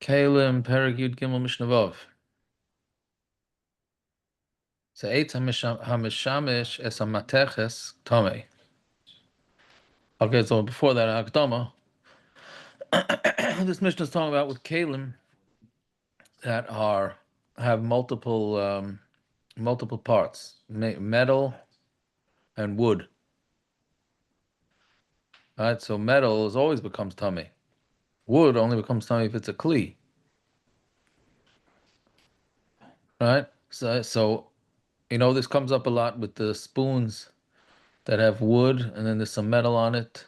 Kelim P13 M Mishnah Vav. So eitz hamishamish es hamateches tomei. Okay, so before that, Akdama, this Mishnah is talking about with Kelim that have multiple parts, metal and wood. All right, so metal always becomes tummy. Wood only becomes tummy if it's a kli. Right? So this comes up a lot with the spoons that have wood and then there's some metal on it.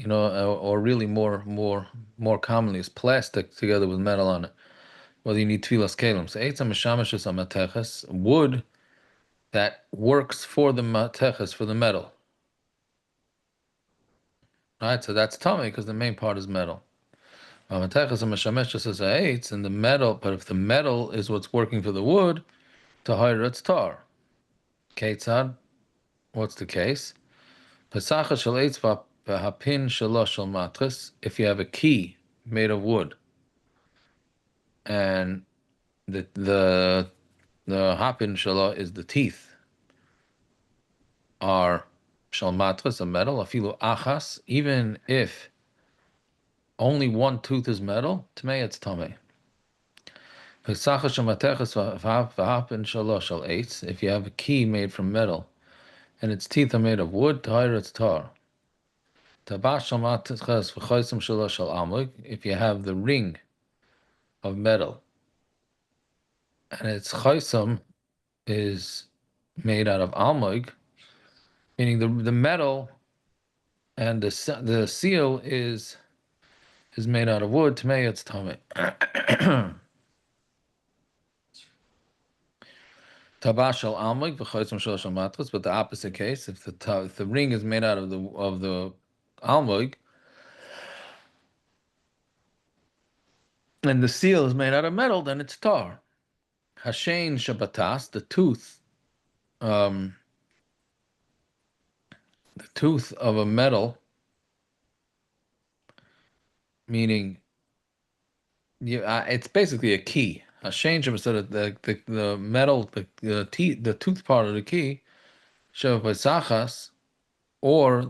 Or really more commonly is plastic together with metal on it. Whether you need tefillas kelim. So eitzam mishameshes amateches, wood that works for the mateches, for the metal. Right, so that's tummy because the main part is metal. Amateches and mishameshes is eitz, and the metal. But if the metal is what's working for the wood, tahir it's tar. Ketzad, what's the case? Pesacha shel eitz v'hapin shalosh shel matris. If you have a key made of wood, and the hapin shala is the teeth are shal matras, a metal, afilu achas, even if only one tooth is metal, tmei it's tamei. If you have a key made from metal and its teeth are made of wood, tahir it's tar. If you have the ring of metal and its chaysam is made out of almug, meaning the metal and the seal is made out of wood, tmei it's tamei. Tabashal almig v'chaytzim shalosh matras, but the opposite case, if the ring is made out of the almig, and the seal is made out of metal, then it's tar. Hashein shabatas, the tooth of a metal, meaning it's basically a key. Hashein shabatas, the metal, the tooth part of the key, shabasachas, or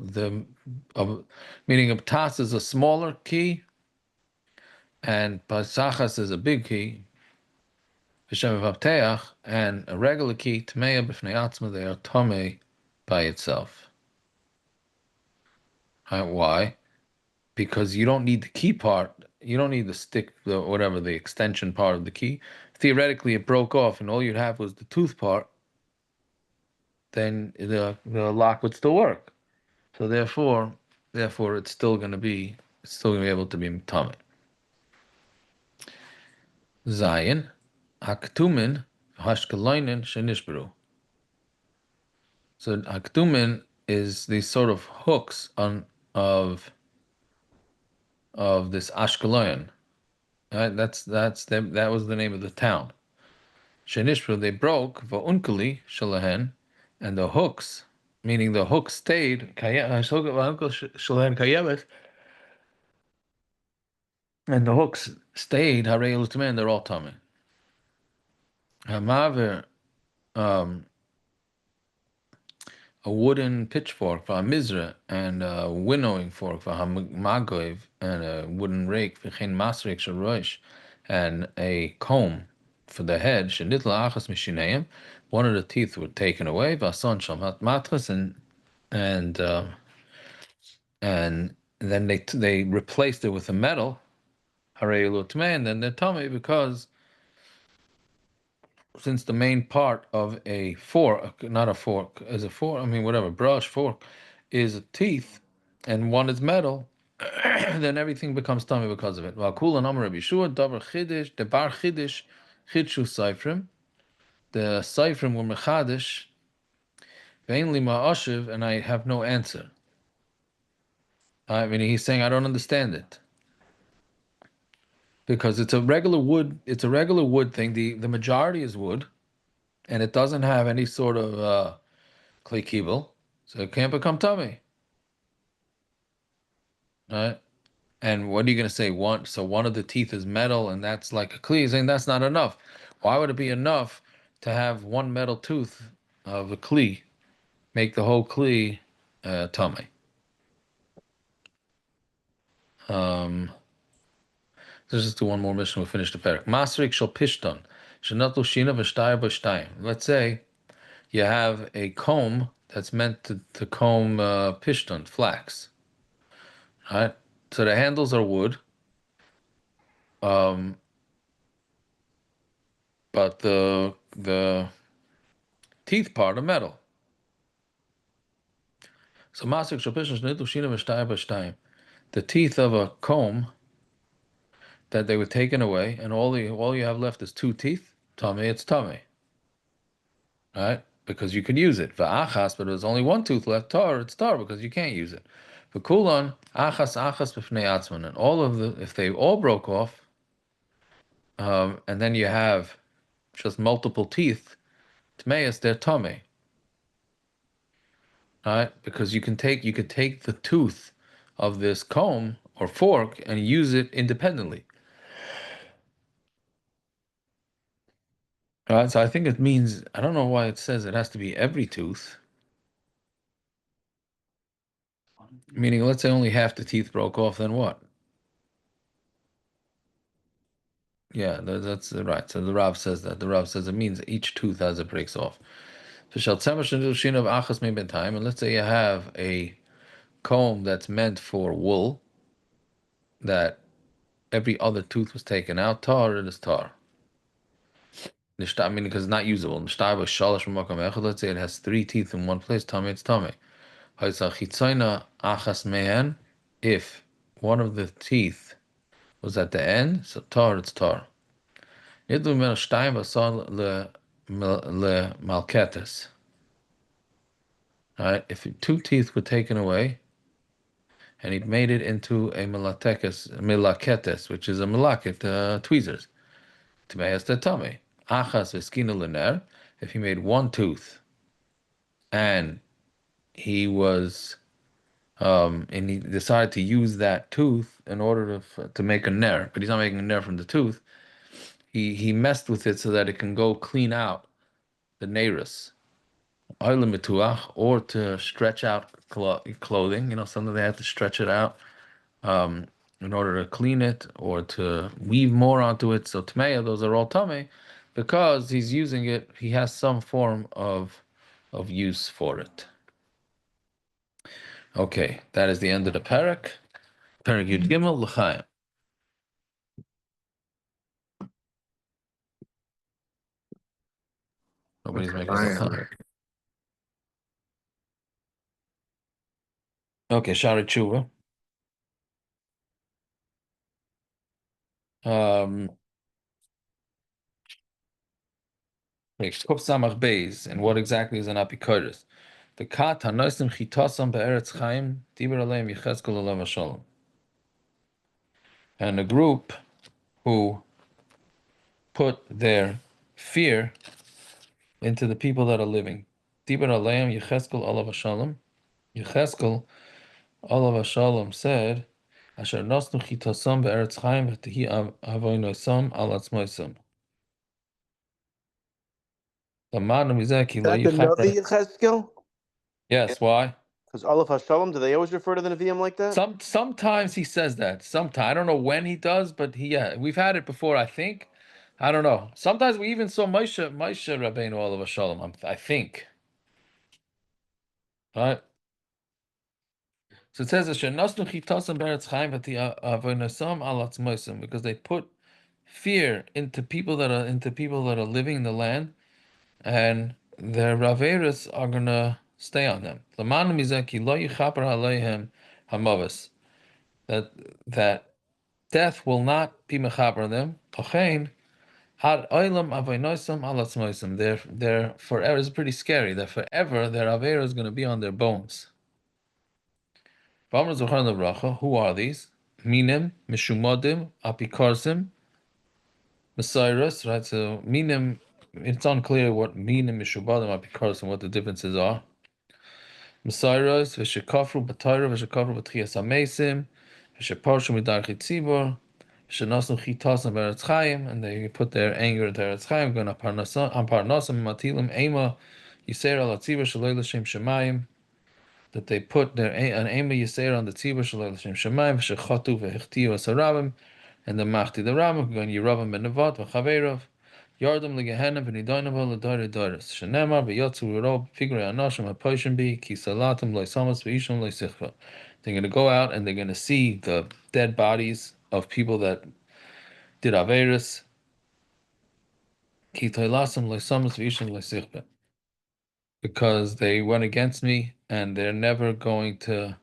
meaning a tas is a smaller key, and pasachas is a big key. And a regular key, tmeya b'fnei atzma, they are tomei by itself. Why? Because you don't need the key part. You don't need the stick, the extension part of the key. Theoretically, it broke off, and all you'd have was the tooth part. Then the lock would still work. So therefore, it's still going to be able to be tomei. Zayin, haktumin, hashkalainen shenishbru. So haktumin is these sort of hooks of this Ashkelon. Right? That was the name of the town. Shenishbru, they broke va'unkali shalahen, and the hooks, meaning the hooks stayed shalahen, and the hooks stayed harei ulutumen, they're all tummy. Hamaver, a wooden pitchfork for a mizra, and a winnowing fork for a magoiv, and a wooden rake for chen masrik shorosh, and a comb for the head. Shenitla achas mishineim, one of the teeth were taken away. Vason shamat matras, and then they replaced it with a metal. Harei lutmei, and then they're tummy because since the main part of a fork, not a fork, is a fork, brush, fork, is teeth, and one is metal, then everything becomes tummy because of it. While Kula Namar Rabbi Yeshua, Davar Chidish, the Bar Chidish, Chidshu Seifrim, the Seifrim were Mechadish, Vainly Ma'ashiv, and I have no answer. He's saying, I don't understand it. Because it's a regular wood thing. The majority is wood, and it doesn't have any sort of clay kibble, so it can't become tummy. Right? And what are you going to say? One of the teeth is metal, and that's like a kli. You're saying that's not enough. Why would it be enough to have one metal tooth of a kli make the whole kli tummy? Um, let's just do one more mission. We'll finish the parak. Masrik shel pishton, shenatlu shina v'shtayr b'shtayim. Let's say you have a comb that's meant to comb pishton, flax, right? So the handles are wood, um, but the teeth part are metal. So masik shapishn shnitu shina v'shtayim b'shtayim. The teeth of a comb that they were taken away, and all you have left is two teeth. Tummy, it's tummy, right? Because you can use it. Va'achas, but there's only one tooth left. Tar, it's tar because you can't use it. For kulon, achas b'fnei atzman, and all of the if they all broke off, and then you have just multiple teeth, tmeis, they're tummy, right? Because you could take the tooth of this comb or fork and use it independently. Right, so I think it means, I don't know why it says it has to be every tooth. Meaning, let's say only half the teeth broke off, then what? Yeah, that's right. So the Rav says that. The Rav says it means each tooth as it breaks off. And let's say you have a comb that's meant for wool, that every other tooth was taken out. Tar, it is tar. I mean, because it's not usable. Let's say it has three teeth in one place. Tummy, it's tummy. If one of the teeth was at the end, so tar, it's tar. Right? If two teeth were taken away, and he made it into a milaketes, which is a malaket, tweezers. Tmeas the tummy. Achas v'skina l'ner. If he made one tooth, and he was and he decided to use that tooth in order to make a ner, but he's not making a ner from the tooth. He messed with it so that it can go clean out the nerus, or to stretch out clothing. Sometimes they have to stretch it out in order to clean it or to weave more onto it. So tmeya, those are all tame, because he's using it. He has some form of use for it. Okay, that is the end of the parak. Parak Yud Gimel L'chaim. Nobody's making a comment. Okay, Shari Tshuva. Kuf Samach Beis, and what exactly is an apikoris? The kat hanoisim chitasam be'eretz chaim diber aleim yicheskel alav hashalom. And a group who put their fear into the people that are living. Diber aleim yicheskel alav hashalom. Yicheskel alav hashalom said, Asher nosnu chitasam be'eretz chaim v'tehi avoynosam al atzmoisam. Is that the Navi Yechezkel? Yes, why? Because Aleph Hashalom, do they always refer to the Nevi'im like that? Sometimes he says that. Sometimes I don't know when he does, but we've had it before. I think. I don't know. Sometimes we even saw Moshe Rabbeinu Olav Shalom. I think. Right. So it says because they put fear into people that are living in the land, and their raveras are gonna stay on them. That death will not be mechaber on them. Their forever is pretty scary. That forever their avera is going to be on their bones. Who are these? Minim, Mishumodim, Apikorsim, Messiris, right? So Minim, it's unclear what Minim, Mishumodim, Apikorsim, what the differences are. Messiris, Veshikafru, Batayra, Veshikafru, Batchias Amesim, and they put their anger into Eretz Chaim, going Parnasim Matilim Ema Yisera al Tzibur Shaloi L'Shem Shemayim, that they put an Ema Yisera on the Tzibur Shaloi L'Shem Shemayim V'Shechatu V'Hechtiu Asarabim, and the Machti the Rabim going Yeravim Ben Nevat V'Chaverov Yardam Legehenna V'Nidainava L'Doire Doris Shenemar V'Yotzu Rob Figure Anashim HaPoshim Bi Ki Salatim Loisamas V'Ishon Loisichva. They're going to go out and they're going to see the dead bodies of people that did Averis. Ki Toilasim Loisamas V'Ishon Loisichva. Because they went against me and they're never going to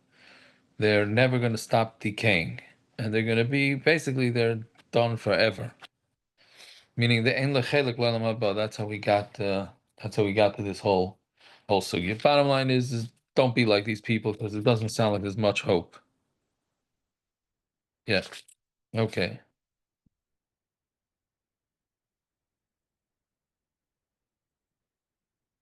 stop decaying. And they're going to be, basically, they're done forever. Meaning the Ein Lechelik L'Olam Haba. That's how we got to this whole sugya. Bottom line is don't be like these people, because it doesn't sound like there's much hope. Yeah. Okay.